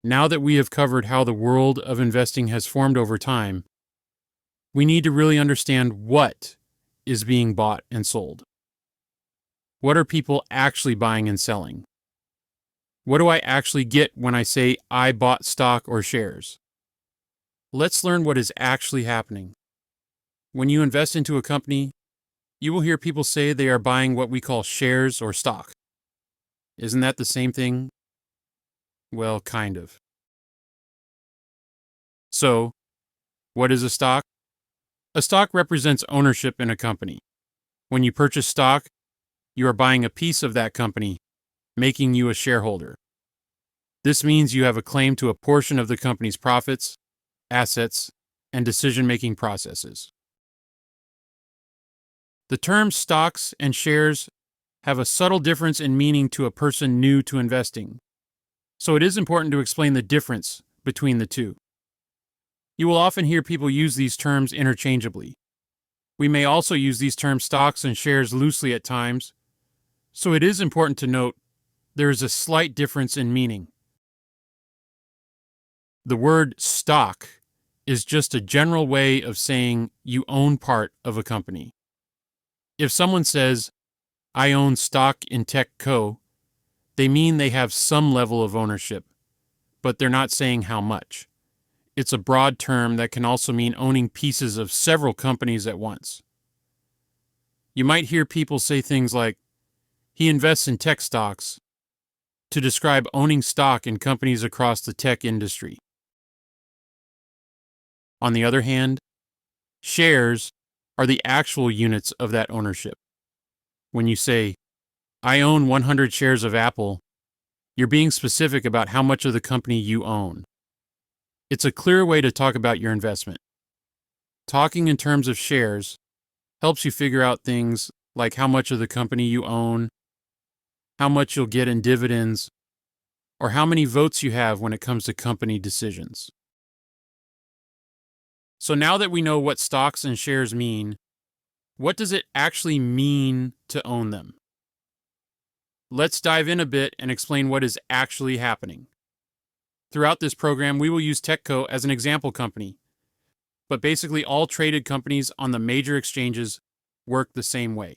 Now that we have covered how the world of investing has formed over time, we need to really understand what is being bought and sold. What are people actually buying and selling? What do I actually get when I say I bought stock or shares? Let's learn what is actually happening. When you invest into a company, you will hear people say they are buying what we call shares or stock. Isn't that the same thing? Well, kind of. So, what is a stock? A stock represents ownership in a company. When you purchase stock, you are buying a piece of that company, making you a shareholder. This means you have a claim to a portion of the company's profits, assets, and decision-making processes. The terms stocks and shares have a subtle difference in meaning to a person new to investing, so it is important to explain the difference between the two. You will often hear people use these terms interchangeably. We may also use these terms stocks and shares loosely at times, so it is important to note there is a slight difference in meaning. The word stock is just a general way of saying you own part of a company. If someone says, I own stock in TechCo, they mean they have some level of ownership, but they're not saying how much. It's a broad term that can also mean owning pieces of several companies at once. You might hear people say things like, he invests in tech stocks, to describe owning stock in companies across the tech industry. On the other hand, shares are the actual units of that ownership. When you say, I own 100 shares of Apple, you're being specific about how much of the company you own. It's a clear way to talk about your investment. Talking in terms of shares helps you figure out things like how much of the company you own, how much you'll get in dividends, or how many votes you have when it comes to company decisions. So now that we know what stocks and shares mean, what does it actually mean to own them? Let's dive in a bit and explain what is actually happening. Throughout this program, we will use TechCo as an example company, but basically all traded companies on the major exchanges work the same way.